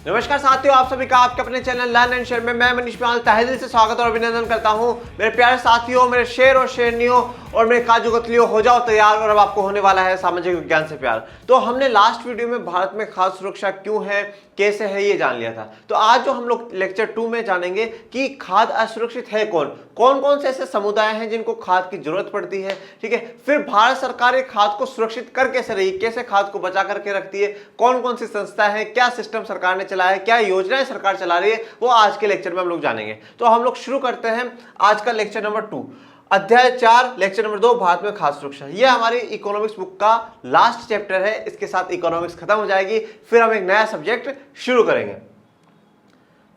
नमस्कार साथियों, आप सभी का आपके अपने चैनल लर्न एंड शेयर में मैं मनीष पाल तहे दिल से स्वागत और अभिनंदन करता हूं। मेरे प्यारे साथियों, मेरे शेर और शेरनियों और मेरे काजू कतलियों, हो जाओ तैयार और अब आपको होने वाला है सामाजिक विज्ञान से प्यार। तो हमने लास्ट वीडियो में भारत में खाद्य सुरक्षा क्यों है, कैसे है, ये जान लिया था। तो आज जो हम लोग लेक्चर 2 में जानेंगे कि खाद्य असुरक्षित है कौन कौन से ऐसे समुदाय हैं जिनको खाद्य की जरूरत पड़ती है। ठीक है, फिर भारत सरकार ये खाद्य को सुरक्षित कर कैसे रही, कैसे खाद्य को बचा करके रखती है, कौन कौन सी संस्था है, क्या सिस्टम सरकार ने चलाया है, क्या योजनाएं सरकार चला रही है, वो आज के लेक्चर में हम लोग जानेंगे। तो हम लोग शुरू करते हैं आज का लेक्चर नंबर 2, अध्याय 4, लेक्चर नंबर 2, भारत में खाद्य सुरक्षा। ये हमारी इकोनॉमिक्स बुक का लास्ट चैप्टर है। इसके साथ इकोनॉमिक्स खत्म हो जाएगी, फिर हम एक नया सब्जेक्ट शुरू करेंगे।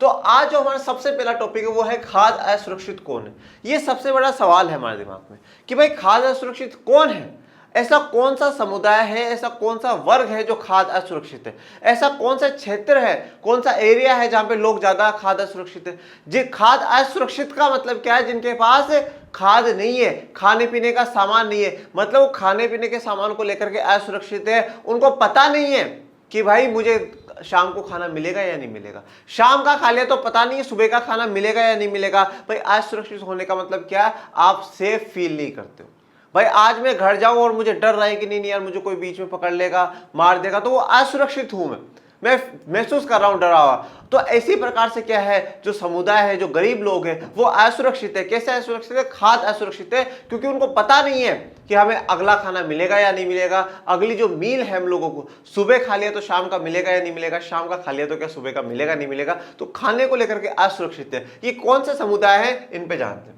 तो आज जो हमारा सबसे पहला टॉपिक है वो है खाद्य असुरक्षित कौन है। ये सबसे बड़ा सवाल है हमारे दिमाग में कि भाई खाद्य असुरक्षित कौन है। ऐसा कौन सा समुदाय है, ऐसा कौन सा वर्ग है जो खाद्य असुरक्षित है, ऐसा कौन सा क्षेत्र है, कौन सा एरिया है जहां पे लोग ज्यादा खाद्य असुरक्षित है। जी, खाद्य असुरक्षित का मतलब क्या है? जिनके पास खाद्य नहीं है, खाने पीने का सामान नहीं है, मतलब वो खाने पीने के सामान को लेकर के असुरक्षित है। उनको पता नहीं है कि भाई मुझे शाम को खाना मिलेगा या नहीं मिलेगा, शाम का खा लिया तो पता नहीं है सुबह का खाना मिलेगा या नहीं मिलेगा। भाई असुरक्षित होने का मतलब क्या है? आप सेफ फील नहीं करते हो। भाई आज मैं घर जाऊं और मुझे डर रहा है कि नहीं यार मुझे कोई बीच में पकड़ लेगा, मार देगा, तो वो असुरक्षित हूं मैं महसूस कर रहा हूं डरा हुआ। तो इसी प्रकार से क्या है, जो समुदाय है, जो गरीब लोग हैं, वो असुरक्षित है। कैसे असुरक्षित है? खाद्य असुरक्षित है क्योंकि उनको पता नहीं है कि हमें अगला खाना मिलेगा या नहीं मिलेगा। अगली जो मील है हम लोगों को, सुबह खा लिया तो शाम का मिलेगा या नहीं मिलेगा, शाम का खा लिया तो क्या सुबह का मिलेगा नहीं मिलेगा। तो खाने को लेकर के असुरक्षित है। ये कौन से समुदाय है, इन पे जानते हैं।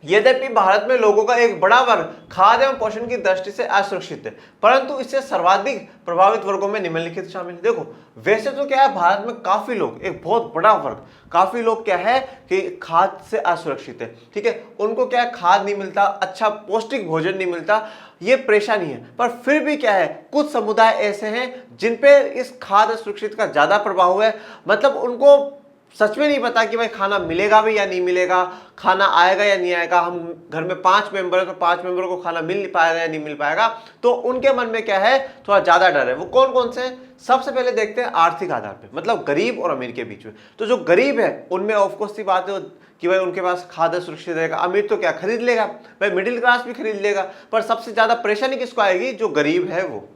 यद्यपि भारत में लोगों का एक बड़ा वर्ग खाद्य एवं पोषण की दृष्टि से असुरक्षित है, परंतु इससे सर्वाधिक प्रभावित वर्गों में निम्नलिखित शामिल है। देखो, वैसे तो क्या है, भारत में काफी लोग, एक बहुत बड़ा वर्ग, काफी लोग क्या है कि खाद्य से असुरक्षित है। ठीक है, उनको क्या है, खाद्य नहीं मिलता, अच्छा पौष्टिक भोजन नहीं मिलता, ये परेशानी है। पर फिर भी क्या है, कुछ समुदाय ऐसे हैं जिनपे इस खाद्य असुरक्षित का ज्यादा प्रभाव है। मतलब उनको सच में नहीं पता कि भाई खाना मिलेगा भी या नहीं मिलेगा, खाना आएगा या नहीं आएगा। हम घर में 5 मेंबर है तो 5 मेंबरों को खाना मिल पाएगा या नहीं मिल पाएगा। तो उनके मन में क्या है, थोड़ा ज्यादा डर है। वो कौन कौन से? सबसे पहले देखते हैं आर्थिक आधार पे, मतलब गरीब और अमीर के बीच में। तो जो गरीब है उनमें ऑफकोर्स सी बात है कि भाई उनके पास खाद्य सुरक्षित रहेगा। अमीर तो क्या खरीद लेगा, भाई मिडिल क्लास भी खरीद लेगा। पर सबसे ज्यादा परेशानी किसको आएगी? जो गरीब है वो।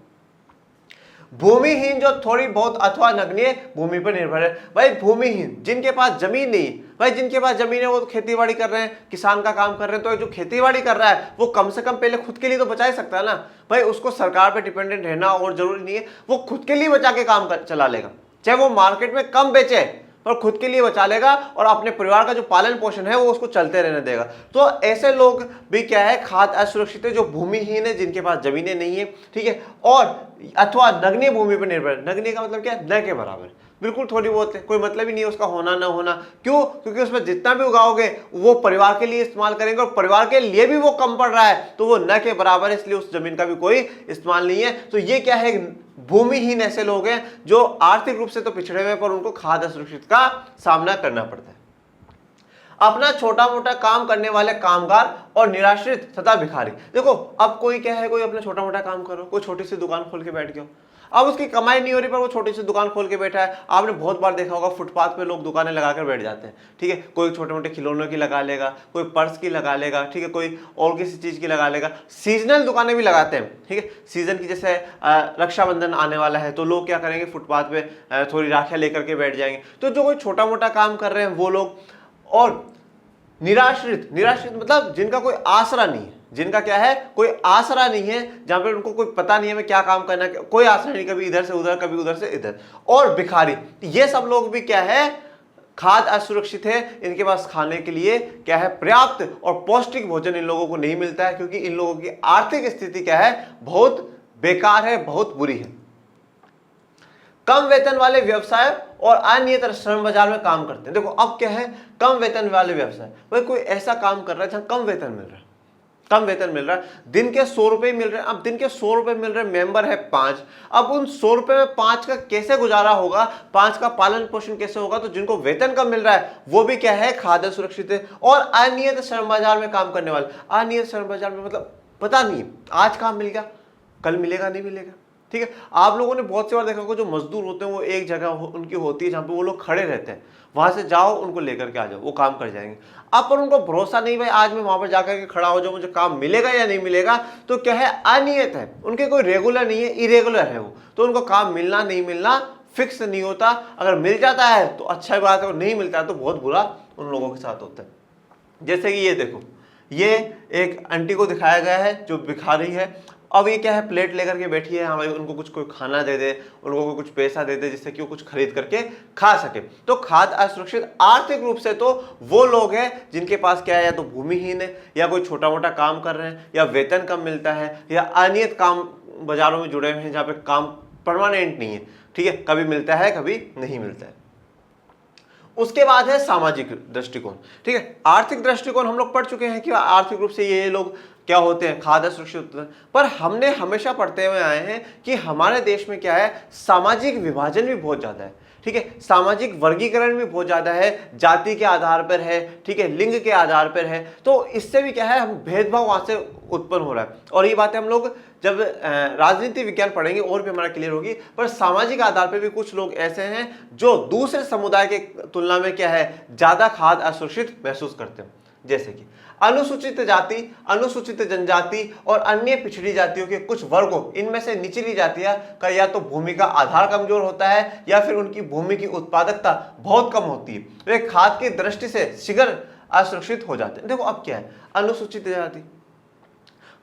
भूमिहीन जो थोड़ी बहुत अथवा नगण्य भूमि पर निर्भर है। भाई भूमिहीन, जिनके पास जमीन नहीं, भाई जिनके पास जमीन है वो तो खेती-बाड़ी कर रहे हैं, किसान का काम कर रहे हैं। तो जो खेती-बाड़ी कर रहा है वो कम से कम पहले खुद के लिए तो बचा ही सकता है ना। भाई उसको सरकार पे डिपेंडेंट रहना और जरूरी नहीं है, वो खुद के लिए बचा के काम चला लेगा। चाहे वो मार्केट में कम बेचे पर खुद के लिए बचा लेगा और अपने परिवार का जो पालन पोषण है वो उसको चलते रहने देगा। तो ऐसे लोग भी क्या है, खाद्य असुरक्षित है, जो भूमिहीन है, जिनके पास जमीनें नहीं है। ठीक है, और अथवा नगण्य भूमि पर निर्भर। नगण्य का मतलब क्या है? न के बराबर, बिल्कुल थोड़ी बहुत है, कोई मतलब ही नहीं है उसका होना ना होना। क्यों? क्योंकि उसमें जितना भी उगाओगे वो परिवार के लिए इस्तेमाल करेंगे और परिवार के लिए भी वो कम पड़ रहा है, तो वो न के बराबर है, इसलिए उस जमीन का भी कोई इस्तेमाल नहीं है। तो ये क्या है, भूमिहीन ऐसे लोग हैं जो आर्थिक रूप से तो पिछड़े हुए, पर उनको खाद्य असुरक्षित का सामना करना पड़ता है। अपना छोटा मोटा काम करने वाले कामगार और निराश्रित तथा भिखारी। देखो, अब कोई क्या है, कोई अपना छोटा मोटा काम करो, कोई छोटी सी दुकान खोल के बैठ गया, अब उसकी कमाई नहीं हो रही पर वो छोटी सी दुकान खोल के बैठा है। आपने बहुत बार देखा होगा, फुटपाथ पे लोग दुकानें लगाकर बैठ जाते हैं। ठीक है, कोई छोटे मोटे खिलौनों की लगा लेगा, कोई पर्स की लगा लेगा, ठीक है, कोई और किसी चीज की लगा लेगा। सीजनल दुकानें भी लगाते हैं। ठीक है, सीजन की, जैसे रक्षाबंधन आने वाला है तो लोग क्या करेंगे, फुटपाथ पे थोड़ी राखियां लेकर के बैठ जाएंगे। तो जो कोई छोटा मोटा काम कर रहे हैं वो लोग। और निराश्रित मतलब जिनका कोई आसरा नहीं है, जिनका क्या है, कोई आसरा नहीं है, जहां पर उनको कोई पता नहीं है मैं क्या काम करना है, कोई आसरा नहीं, कभी इधर से उधर, कभी उधर से इधर। और भिखारी, ये सब लोग भी क्या है, खाद्य असुरक्षित है। इनके पास खाने के लिए क्या है, पर्याप्त और पौष्टिक भोजन इन लोगों को नहीं मिलता है, क्योंकि इन लोगों की आर्थिक स्थिति क्या है, बहुत बेकार है, बहुत बुरी है। कम वेतन वाले व्यवसाय और अनियमित श्रम बाजार में काम करते हैं। देखो, अब क्या है, कम वेतन वाले व्यवसाय, भाई कोई ऐसा काम कर रहा है जहां कम वेतन मिल रहा है, कम वेतन मिल रहा है, दिन के 100 रुपए मिल रहे हैं। अब दिन के 100 रुपए मिल रहे हैं, मेंबर है 5, अब उन 100 रुपए में 5 का कैसे गुजारा होगा, 5 का पालन पोषण कैसे होगा। तो जिनको वेतन कम मिल रहा है वो भी क्या है, खाद्य सुरक्षित है। और अनियमित श्रम बाजार में काम करने वाले, अनियमित श्रम बाजार में मतलब पता नहीं आज काम मिल गया, कल मिलेगा नहीं मिलेगा, ठीक है। आप लोगों ने बहुत सी बार देखा होगा जो मजदूर होते हैं वो एक जगह उनकी होती है जहाँ पे वो लोग खड़े रहते हैं, वहां से जाओ उनको लेकर के आ जाओ, वो काम कर जाएंगे। अब पर उनको भरोसा नहीं भाई आज मैं वहां पर जाकर के खड़ा हो जाऊं मुझे काम मिलेगा या नहीं मिलेगा, तो क्या है अनियत है, उनके कोई रेगुलर नहीं है, इरेगुलर है वो, तो उनको काम मिलना नहीं मिलना फिक्स नहीं होता। अगर मिल जाता है तो अच्छा बात है और नहीं मिलता है तो बहुत बुरा उन लोगों के साथ होता है। जैसे कि ये देखो, ये एक आंटी को दिखाया गया है जो भिखारी है। अब ये क्या है, प्लेट लेकर के बैठी है, हाँ भाई उनको कुछ कोई खाना दे दे, उनको कुछ पैसा दे दे जिससे कि वो कुछ खरीद करके खा सके। तो खाद्य असुरक्षित आर्थिक रूप से तो वो लोग हैं जिनके पास क्या है, या तो भूमिहीन है, या कोई छोटा मोटा काम कर रहे हैं, या वेतन कम मिलता है, या अनियत काम बाजारों में जुड़े हुए हैं जहाँ पे काम परमानेंट नहीं है, ठीक है, कभी मिलता है कभी नहीं मिलता है। उसके बाद है सामाजिक दृष्टिकोण, ठीक है। आर्थिक दृष्टिकोण हम लोग पढ़ चुके हैं कि आर्थिक रूप से ये लोग क्या होते हैं, खाद्य सुरक्षित, पर हमने हमेशा पढ़ते हुए आए हैं कि हमारे देश में क्या है, सामाजिक विभाजन भी बहुत ज्यादा है, ठीक है, सामाजिक वर्गीकरण भी बहुत ज्यादा है, जाति के आधार पर है, ठीक है, लिंग के आधार पर है, तो इससे भी क्या है, हम भेदभाव वहां से उत्पन्न हो रहा है। और ये बातें हम लोग जब राजनीति विज्ञान पढ़ेंगे और भी हमारा क्लियर होगी। पर सामाजिक आधार पर भी कुछ लोग ऐसे हैं जो दूसरे समुदाय के तुलना में क्या है, ज्यादा खाद्य असुरक्षित महसूस करते हैं। जैसे कि अनुसूचित जाति, अनुसूचित जनजाति और अन्य पिछड़ी जातियों के कुछ वर्गों, इनमें से निचली जातियां का या तो भूमि का आधार कमजोर होता है या फिर उनकी भूमि की उत्पादकता बहुत कम होती है, वे खाद्य की दृष्टि से शीघ्र असुरक्षित हो जाते हैं। देखो अब क्या है अनुसूचित जाति,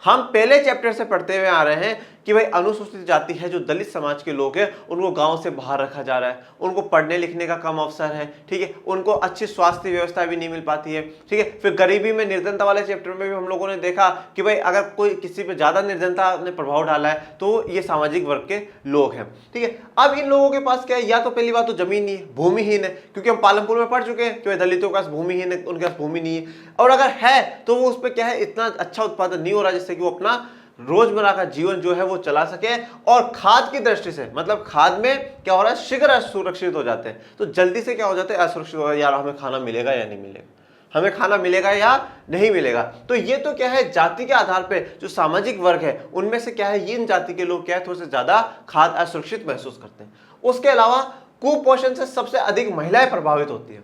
हम पहले चैप्टर से पढ़ते हुए आ रहे हैं कि भाई अनुसूचित जाति है जो दलित समाज के लोग हैं, उनको गांव से बाहर रखा जा रहा है, उनको पढ़ने लिखने का कम अवसर है, ठीक है, उनको अच्छी स्वास्थ्य व्यवस्था भी नहीं मिल पाती है, ठीक है। फिर गरीबी में निर्धनता वाले चैप्टर में भी हम लोगों ने देखा कि भाई अगर कोई किसी पे ज्यादा निर्धनता ने प्रभाव डाला है तो ये सामाजिक वर्ग के लोग हैं, ठीक है। अब इन लोगों के पास क्या है, या तो पहली बात तो जमीन नहीं है, भूमिहीन है, क्योंकि हम पालमपुर में पढ़ चुके हैं कि दलितों के पास भूमिहीन है, उनके पास भूमि नहीं है, और अगर है तो वो उस पर क्या है, इतना अच्छा उत्पादन नहीं हो रहा जिससे कि वो अपना रोजमर्रा का जीवन जो है वो चला सके। और खाद की दृष्टि से मतलब खाद में क्या हो रहा है, शीघ्र असुरक्षित हो जाते हैं, तो जल्दी से क्या हो जाते हैं, असुरक्षित हो जाते हैं, यार हमें खाना मिलेगा या नहीं मिलेगा, हमें खाना मिलेगा या नहीं मिलेगा। तो ये तो क्या है, जाति के आधार पे जो सामाजिक वर्ग है उनमें से क्या है, इन जाति के लोग क्या है, थोड़े से ज्यादा खाद्य असुरक्षित महसूस करते हैं। उसके अलावा कुपोषण से सबसे अधिक महिलाएं प्रभावित होती है।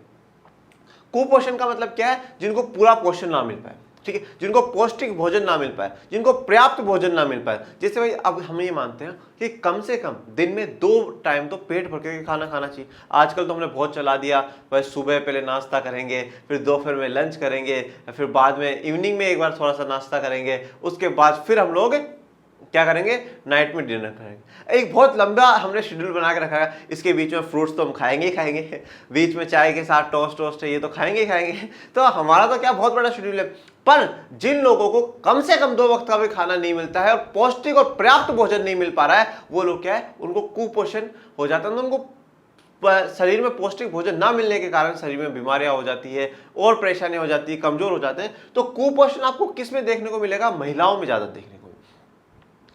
कुपोषण का मतलब क्या है, जिनको पूरा पोषण ना मिल पाए, ठीक है, जिनको पौष्टिक भोजन ना मिल पाए, जिनको पर्याप्त भोजन ना मिल पाए। जैसे भाई अब हम ये मानते हैं कि कम से कम दिन में 2 टाइम तो पेट भर के खाना खाना चाहिए। आजकल तो हमने बहुत चला दिया, भाई सुबह पहले नाश्ता करेंगे, फिर दोपहर में लंच करेंगे, फिर बाद में इवनिंग में एक बार थोड़ा सा नाश्ता करेंगे, उसके बाद फिर हम लोग क्या करेंगे, नाइट में डिनर करेंगे। एक बहुत लंबा हमने शेड्यूल बना के रखा है, इसके बीच में फ्रूट्स तो हम खाएंगे ही खाएंगे, बीच में चाय के साथ टोस्ट है, ये तो खाएंगे ही खाएंगे। तो हमारा तो क्या बहुत बड़ा शेड्यूल है। पर जिन लोगों को कम से कम 2 वक्त का भी खाना नहीं मिलता है और पौष्टिक और पर्याप्त भोजन नहीं मिल पा रहा है, वो लोग क्या है, उनको कुपोषण हो जाता है। उनको शरीर में पौष्टिक भोजन ना मिलने के कारण शरीर में बीमारियां हो जाती है और परेशानी हो जाती है, कमजोर हो जाते हैं। तो कुपोषण आपको किस में देखने को मिलेगा, महिलाओं में ज्यादा देखने को,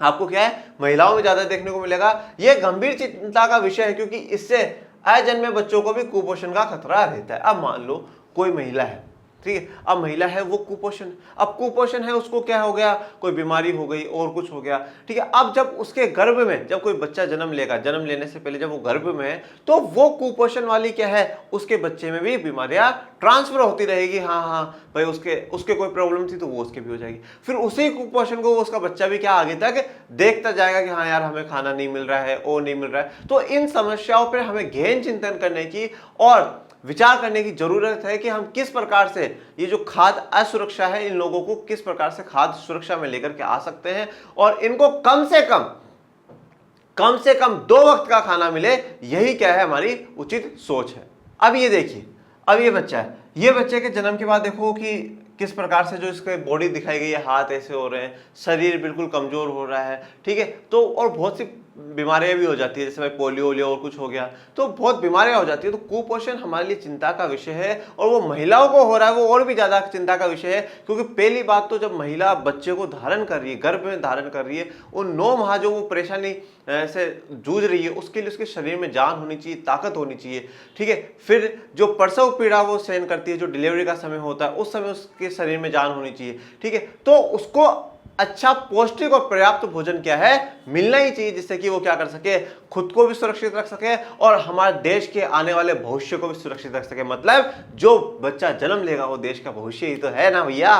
आपको क्या है, महिलाओं में ज्यादा देखने को मिलेगा। यह गंभीर चिंता का विषय है क्योंकि इससे अजन्मे बच्चों को भी कुपोषण का खतरा रहता है। अब मान लो कोई महिला है, ठीक है, अब महिला है वो कुपोषण, अब कुपोषण है उसको क्या हो गया, कोई बीमारी हो गई और कुछ हो गया, ठीक है। अब जब उसके गर्भ में जब कोई बच्चा जन्म लेगा, जन्म लेने से पहले जब वो गर्भ में है तो वो कुपोषण वाली क्या है, उसके बच्चे में भी बीमारियां ट्रांसफर होती रहेगी। हाँ भाई उसके कोई प्रॉब्लम थी तो वो उसके भी हो जाएगी, फिर उसी कुपोषण को उसका बच्चा भी क्या आगे तक देखता जाएगा कि हाँ यार हमें खाना नहीं मिल रहा है, वो नहीं मिल रहा है। तो इन समस्याओं पर हमें गहन चिंतन करने की और विचार करने की जरूरत है कि हम किस प्रकार से ये जो खाद्य असुरक्षा है, इन लोगों को किस प्रकार से खाद्य सुरक्षा में लेकर के आ सकते हैं और इनको कम से कम 2 वक्त का खाना मिले, यही क्या है, हमारी उचित सोच है। अब ये देखिए, अब ये बच्चा है, ये बच्चे के जन्म के बाद देखो कि किस प्रकार से जो इसके बॉडी दिखाई गई है, हाथ ऐसे हो रहे हैं, शरीर बिल्कुल कमजोर हो रहा है, ठीक है। तो और बहुत सी बीमारियां भी हो जाती है, जैसे भाई पोलियो और कुछ हो गया, तो बहुत बीमारियां हो जाती है। तो कुपोषण हमारे लिए चिंता का विषय है और वो महिलाओं को हो रहा है, वो और भी ज्यादा चिंता का विषय है। क्योंकि पहली बात तो जब महिला बच्चे को धारण कर रही है, गर्भ में धारण कर रही है, उन 9 माह जो वो परेशानी से जूझ रही है, उसके लिए उसके शरीर में जान होनी चाहिए, ताकत होनी चाहिए, ठीक है। फिर जो प्रसव पीड़ा वो सहन करती है, जो डिलीवरी का समय होता है, उस समय उसके शरीर में जान होनी चाहिए, ठीक है। तो उसको अच्छा पौष्टिक और पर्याप्त भोजन क्या है, मिलना ही चाहिए, जिससे कि वो क्या कर सके, खुद को भी सुरक्षित रख सके और हमारे देश के आने वाले भविष्य को भी सुरक्षित रख सके। मतलब जो बच्चा जन्म लेगा वो देश का भविष्य ही तो है ना भैया।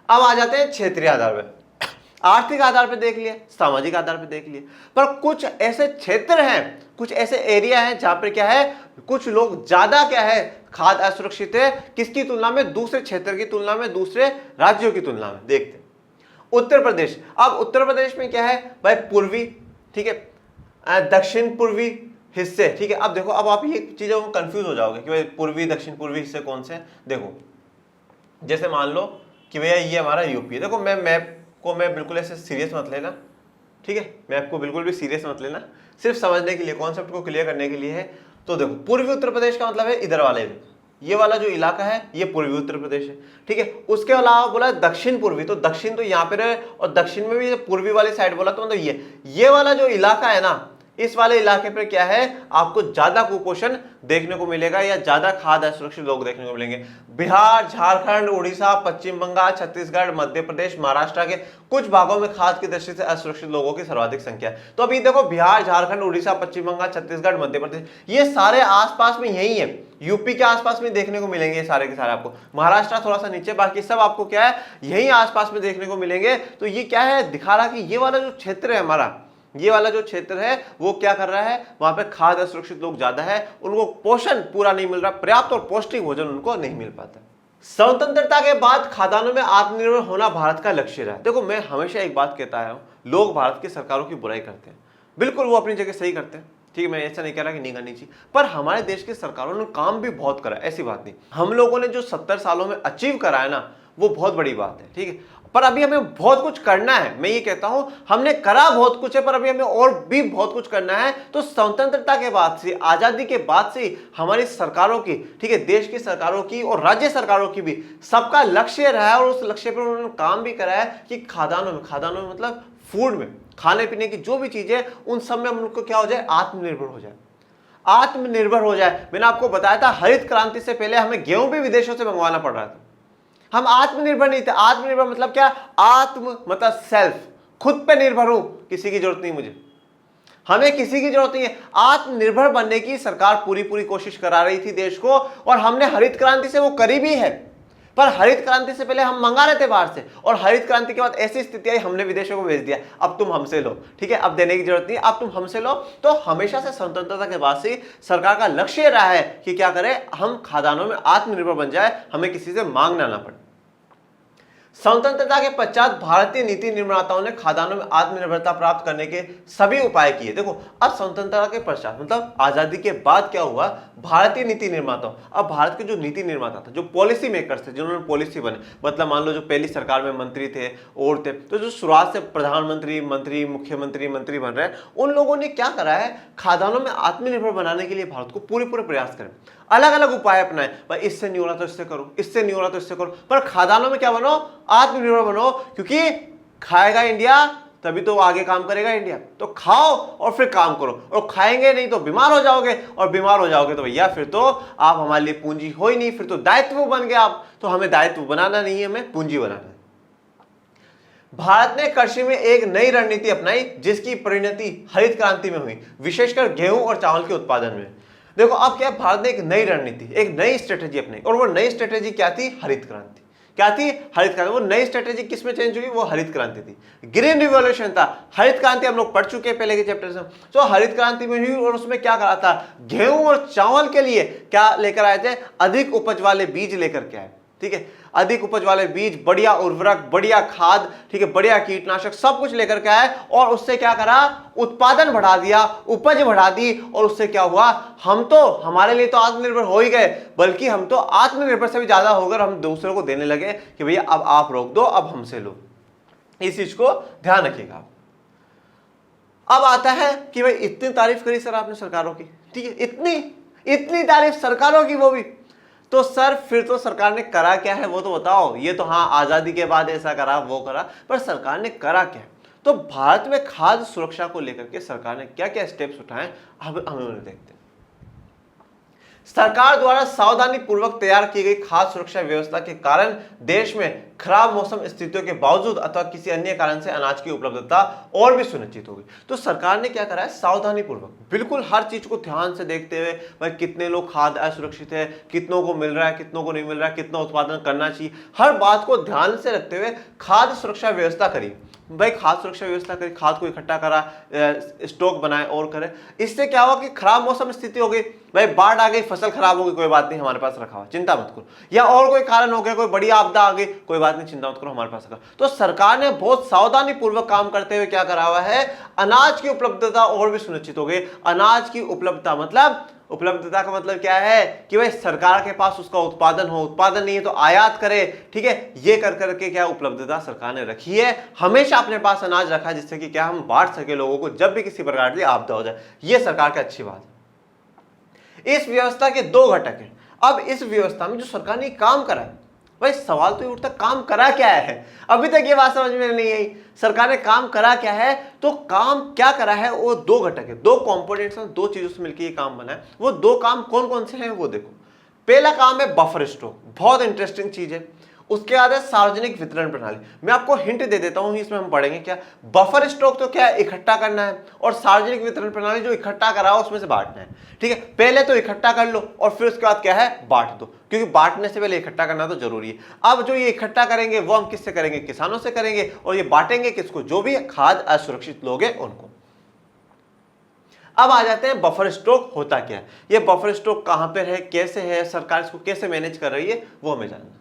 अब आ जाते हैं क्षेत्रीय आधार पे, आर्थिक आधार पे देख लिए, सामाजिक आधार पे देख लिए, पर कुछ ऐसे क्षेत्र हैं, कुछ ऐसे एरिया हैं जहां पर क्या है, कुछ लोग ज्यादा क्या है, खाद्य असुरक्षित है, किसकी तुलना में, दूसरे क्षेत्र की तुलना में, दूसरे राज्यों की तुलना में। देखते हैं उत्तर प्रदेश। अब उत्तर प्रदेश में क्या है भाई, पूर्वी, ठीक है, दक्षिण पूर्वी हिस्से, ठीक है। अब देखो, अब आप ये चीजों में कंफ्यूज हो जाओगे कि भाई पूर्वी दक्षिण पूर्वी हिस्से कौन से हैं। देखो जैसे मान लो कि भैया ये हमारा यूपी है। देखो मैं मैप को मैं बिल्कुल ऐसे सीरियस मत लेना, ठीक है, मैप को बिल्कुल भी सीरियस मत लेना, सिर्फ समझने के लिए, कॉन्सेप्ट को क्लियर करने के लिए है। तो देखो पूर्वी उत्तर प्रदेश का मतलब है इधर वाले में, ये वाला जो इलाका है ये पूर्वी उत्तर प्रदेश है, ठीक है। उसके अलावा बोला दक्षिण पूर्वी, तो दक्षिण तो यहाँ पे है, और दक्षिण में भी पूर्वी वाली साइड बोला तो मतलब ये वाला जो इलाका है ना, इस वाले इलाके पर क्या है, आपको ज्यादा कुपोषण देखने को मिलेगा या ज्यादा खाद्य असुरक्षित लोग देखने को मिलेंगे। बिहार, झारखंड, उड़ीसा, पश्चिम बंगाल, छत्तीसगढ़, मध्य प्रदेश, महाराष्ट्र के कुछ भागों में खाद्य की दृष्टि से असुरक्षित लोगों की सर्वाधिक संख्या है। तो अभी देखो बिहार, झारखंड, उड़ीसा, पश्चिम बंगाल, छत्तीसगढ़, मध्य प्रदेश, ये सारे आसपास में यही है, यूपी के आसपास में देखने को मिलेंगे सारे के सारे आपको। महाराष्ट्र थोड़ा सा नीचे, बाकी सब आपको क्या है, यही आसपास में देखने को मिलेंगे। तो ये क्या है, दिखा रहा कि ये वाला जो क्षेत्र है हमारा, ये वाला जो क्षेत्र है वो क्या कर रहा है, वहां पे खाद्य असुरक्षित लोग ज्यादा है, उनको पोषण पूरा नहीं मिल रहा, पर्याप्त और पौष्टिक भोजन उनको नहीं मिल पाता। स्वतंत्रता के बाद खाद्यान्नों में आत्मनिर्भर होना भारत का लक्ष्य रहा। देखो मैं हमेशा एक बात कहता आया हूं, लोग भारत की सरकारों की बुराई करते हैं, बिल्कुल वो अपनी जगह सही करते हैं, ठीक है, मैं ऐसा नहीं कह रहा कि नहीं करनी चाहिए, पर हमारे देश की सरकारों ने काम भी बहुत करा, ऐसी बात नहीं। हम लोगों ने जो 70 सालों में अचीव करा है ना, वो बहुत बड़ी बात है, ठीक है, पर अभी हमें बहुत कुछ करना है। मैं ये कहता हूं हमने करा बहुत कुछ है, पर अभी हमें और भी बहुत कुछ करना है। तो स्वतंत्रता के बाद से, आजादी के बाद से हमारी सरकारों की, ठीक है, देश की सरकारों की और राज्य सरकारों की भी सबका लक्ष्य रहा है और उस लक्ष्य पर उन्होंने काम भी करा है कि खाद्यान्नों में मतलब फूड में, खाने पीने की जो भी चीजें, उन सब में हम लोग को क्या हो जाए, आत्मनिर्भर हो जाए, आत्मनिर्भर हो जाए। मैंने आपको बताया था हरित क्रांति से पहले हमें गेहूं भी विदेशों से मंगवाना पड़ रहा था, हम आत्मनिर्भर नहीं थे। आत्मनिर्भर मतलब क्या, आत्म मतलब सेल्फ, खुद पे निर्भर हूं, किसी की जरूरत नहीं मुझे, हमें किसी की जरूरत नहीं है। आत्मनिर्भर बनने की सरकार पूरी पूरी कोशिश करा रही थी देश को, और हमने हरित क्रांति से वो करी भी है। पर हरित क्रांति से पहले हम मंगा रहे थे बाहर से, और हरित क्रांति के बाद ऐसी स्थिति आई, हमने विदेशों को भेज दिया, अब तुम हमसे लो, ठीक है, अब देने की जरूरत नहीं, अब तुम हमसे लो। तो हमेशा से स्वतंत्रता के बाद से सरकार का लक्ष्य रहा है कि क्या करें, हम खाद्यान्नों में आत्मनिर्भर बन जाए, हमें किसी से मांगना ना पड़े। स्वतंत्रता के पश्चात भारतीय नीति निर्माताओं ने खाद्यान्नों में आत्मनिर्भरता प्राप्त करने के सभी उपाय किए। देखो अब स्वतंत्रता के पश्चात मतलब आजादी के बाद क्या हुआ, भारतीय नीति निर्माताओं, अब भारत के जो नीति निर्माता थे, जो पॉलिसी मेकर्स थे, जिन्होंने पॉलिसी बने, मतलब मान लो जो पहली सरकार में मंत्री थे और थे, तो जो शुरुआत से प्रधानमंत्री, मंत्री, मुख्यमंत्री, मंत्री बन रहे हैं, उन लोगों ने क्या करा है, खाद्यान्नों में आत्मनिर्भर बनाने के लिए भारत को पूरे प्रयास करें, अलग अलग उपाय अपनाए। भाई इससे नहीं हो रहा तो इससे करो, इससे नहीं हो रहा तो इससे करो, पर खाद्यान्नों में क्या बनो, आत्मनिर्भर बनो, क्योंकि खाएगा इंडिया तभी तो आगे काम करेगा इंडिया। तो खाओ और फिर काम करो, और खाएंगे नहीं तो बीमार हो जाओगे, और बीमार हो जाओगे तो भैया फिर तो आप हमारे लिए पूंजी हो ही नहीं, फिर तो दायित्व बन गए आप। तो हमें दायित्व बनाना नहीं है, हमें पूंजी बनाना है। भारत ने कृषि में एक नई रणनीति अपनाई जिसकी परिणति हरित क्रांति में हुई, विशेषकर गेहूं और चावल के उत्पादन में। देखो अब क्या, भारत ने एक नई रणनीति, एक नई स्ट्रेटेजी अपनाई, और वो नई स्ट्रेटेजी क्या थी, हरित क्रांति। क्या थी, हरित क्रांति। वो नई स्ट्रेटेजी किसमें चेंज हुई, वो हरित क्रांति थी। ग्रीन रिवॉल्यूशन था, हरित क्रांति हम लोग पढ़ चुके हैं पहले के चैप्टर में। तो हरित क्रांति में हुई, और उसमें क्या करा था, गेहूं और चावल के लिए क्या लेकर आए थे, अधिक उपज वाले बीज लेकर के आए, ठीक है, अधिक उपज वाले बीज, बढ़िया उर्वरक, बढ़िया खाद, ठीक है, बढ़िया कीटनाशक, सब कुछ लेकर के आए, और उससे क्या करा, उत्पादन बढ़ा दिया, उपज बढ़ा दी, और उससे क्या हुआ, हम तो हमारे लिए तो आत्मनिर्भर हो ही गए, बल्कि हम तो आत्मनिर्भर से भी ज्यादा होकर हम दूसरों को देने लगे कि भैया अब आप रोक दो, अब हमसे लो। इस चीज को ध्यान रखिएगा। अब आता है कि भाई इतनी तारीफ करी सर आपने सरकारों की, ठीक है, इतनी तारीफ सरकारों की, वो भी तो सर फिर तो सरकार ने करा क्या है वो तो बताओ। ये तो हाँ आजादी के बाद ऐसा करा वो करा, पर सरकार ने करा क्या। तो भारत में खाद्य सुरक्षा को लेकर के सरकार ने क्या क्या स्टेप्स उठाए, हमें उन्हें देखते हैं। सरकार द्वारा सावधानी पूर्वक तैयार की गई खाद्य सुरक्षा व्यवस्था के कारण देश में खराब मौसम स्थितियों के बावजूद अथवा किसी अन्य कारण से अनाज की उपलब्धता और भी सुनिश्चित होगी। तो सरकार ने क्या करा है, सावधानी पूर्वक बिल्कुल हर चीज को ध्यान से देखते हुए, भाई कितने लोग खाद्य असुरक्षित है, कितनों को मिल रहा है, कितनों को नहीं मिल रहा है, कितना उत्पादन करना चाहिए, हर बात को ध्यान से रखते हुए खाद्य सुरक्षा व्यवस्था करी। भाई खाद्य सुरक्षा व्यवस्था करी, खाद को इकट्ठा करा, स्टॉक बनाए और करे। इससे क्या हुआ कि खराब मौसम स्थिति हो गई, भाई बाढ़ आ गई, फसल खराब हो गई, कोई बात नहीं, हमारे पास रखा हुआ, चिंता मत करो। या और कोई कारण हो गया, कोई बड़ी आपदा आ गई, कोई बात नहीं, चिंता मत करो, हमारे पास रखा। तो सरकार ने बहुत सावधानी पूर्वक काम करते हुए क्या करा हुआ है, अनाज की उपलब्धता और भी सुनिश्चित हो गई। अनाज की उपलब्धता मतलब, उपलब्धता का मतलब क्या है कि भाई सरकार के पास उसका उत्पादन हो, उत्पादन नहीं है तो आयात करे, ठीक है। ये कर करके क्या उपलब्धता सरकार ने रखी है, हमेशा अपने पास अनाज रखा है, जिससे कि क्या हम बांट सके लोगों को जब भी किसी प्रकार की आपदा हो जाए। ये सरकार की अच्छी बात है। इस व्यवस्था के दो घटक हैं। अब इस व्यवस्था में जो सरकार ने काम करा है, भाई सवाल तो ये उठता, काम करा क्या है? अभी तक ये बात समझ में नहीं आई, सरकार ने काम करा क्या है। तो काम क्या करा है, वो दो घटक है, दो कंपोनेंट्स हैं, दो चीजों से मिलकर ये काम बना है। वो दो काम कौन कौन से हैं वो देखो। पहला काम है बफर स्टॉक, बहुत इंटरेस्टिंग चीज है। उसके बाद है सार्वजनिक वितरण प्रणाली। मैं आपको हिंट दे देता हूं, इसमें हम पढ़ेंगे क्या। बफर स्टॉक तो क्या है, इकट्ठा करना है, और सार्वजनिक वितरण प्रणाली जो इकट्ठा करा हो उसमें से बांटना है, ठीक है। पहले तो इकट्ठा कर लो और फिर उसके बाद क्या है, बांट दो, क्योंकि बांटने से पहले इकट्ठा करना तो जरूरी है। अब जो ये इकट्ठा करेंगे वो हम किससे करेंगे, किसानों से करेंगे, और ये बांटेंगे किसको, जो भी खाद्य असुरक्षित लोग हैं उनको। अब आ जाते हैं बफर स्टॉक होता क्या है, ये बफर स्टॉक कहां पर है, कैसे है, सरकार इसको कैसे मैनेज कर रही है, वो हमें जानना।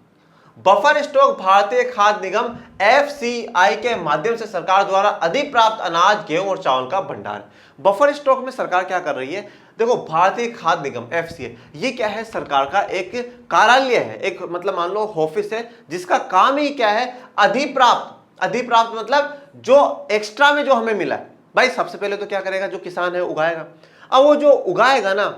बफर स्टॉक भारतीय खाद्य निगम एफसीआई के माध्यम से सरकार द्वारा अधिप्राप्त अनाज, गेहूं और चावल का भंडार। बफर स्टॉक में सरकार क्या कर रही है, देखो भारतीय खाद्य निगम एफसीआई, ये क्या है, सरकार का एक कार्यालय है, एक मतलब मान लो ऑफिस है, जिसका काम ही क्या है, अधिप्राप्त। अधिप्राप्त मतलब जो एक्स्ट्रा में जो हमें मिला है। भाई सबसे पहले तो क्या करेगा, जो किसान है उगाएगा। अब वो जो उगाएगा ना,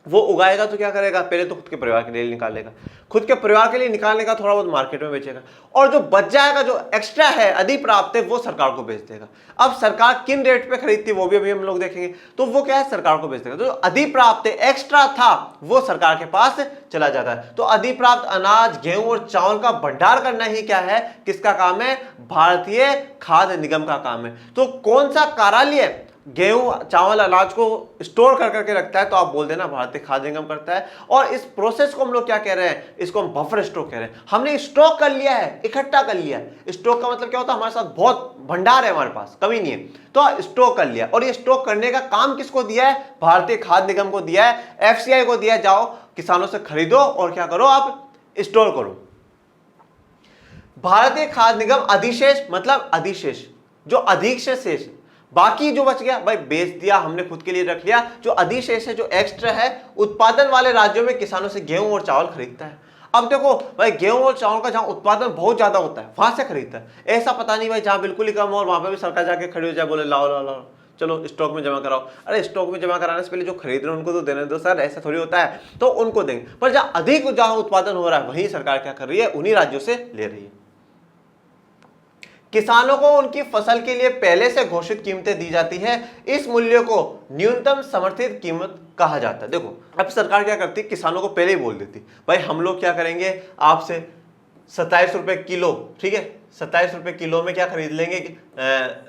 वो उगाएगा तो क्या करेगा, पहले तो खुद के परिवार के लिए निकालेगा, खुद के परिवार के लिए निकालने का थोड़ा बहुत मार्केट में बेचेगा, और जो बच जाएगा, जो एक्स्ट्रा है, अधिप्राप्त है, वो सरकार को बेच देगा। अब सरकार किन रेट पे खरीदती है वो भी अभी हम लोग देखेंगे। तो वो क्या है, सरकार को बेच देगा। तो अधिप्राप्त है, एक्स्ट्रा था, वो सरकार के पास चला जाता है। तो अधिप्राप्त अनाज, गेहूं और चावल का भंडार करना ही क्या है, किसका काम है, भारतीय खाद्य निगम का काम है। तो कौन सा कार्यालय गेहूं, चावल, अनाज को स्टोर कर करके रखता है, तो आप बोल देना भारतीय खाद्य निगम करता है। और इस प्रोसेस को हम लोग क्या कह रहे हैं, इसको हम बफर स्टॉक कह रहे हैं। हमने स्टॉक कर लिया है, इकट्ठा कर लिया है। स्टॉक का मतलब क्या होता है, हमारे साथ बहुत भंडार है, हमारे पास कमी नहीं है, तो स्टॉक कर लिया। और ये स्टॉक करने का काम किसको दिया है, भारतीय खाद्य निगम को दिया है, एफसीआई को दिया है। जाओ किसानों से खरीदो और क्या करो, आप स्टोर करो। भारतीय खाद्य निगम अधिशेष मतलब अधिशेष, जो अधिक से शेष, बाकी जो बच गया भाई बेच दिया, हमने खुद के लिए रख लिया। जो अधिशेष है, जो एक्स्ट्रा है, उत्पादन वाले राज्यों में किसानों से गेहूं और चावल खरीदता है। अब देखो भाई, गेहूं और चावल का जहां उत्पादन बहुत ज्यादा होता है वहां से खरीदता है। ऐसा पता नहीं भाई जहां बिल्कुल ही कम हो और वहां पर भी सरकार जाके खड़ी हो जाए, बोले लाओ लाओ लाओ, चलो स्टॉक में जमा कराओ। अरे स्टॉक में जमा कराने से पहले जो खरीद रहे हैं उनको तो देने दो सर, ऐसा थोड़ी होता है, तो उनको देंगे। पर जहां अधिक जहां उत्पादन हो रहा है वहीं सरकार क्या कर रही है, उन्हीं राज्यों से ले रही है। किसानों को उनकी फसल के लिए पहले से घोषित कीमतें दी जाती है। इस मूल्य को न्यूनतम समर्थित कीमत कहा जाता है। देखो अब सरकार क्या करती है, किसानों को पहले ही बोल देती, भाई हम लोग क्या करेंगे, आपसे 27 रुपए किलो, ठीक है, 27 रुपए किलो में क्या खरीद लेंगे,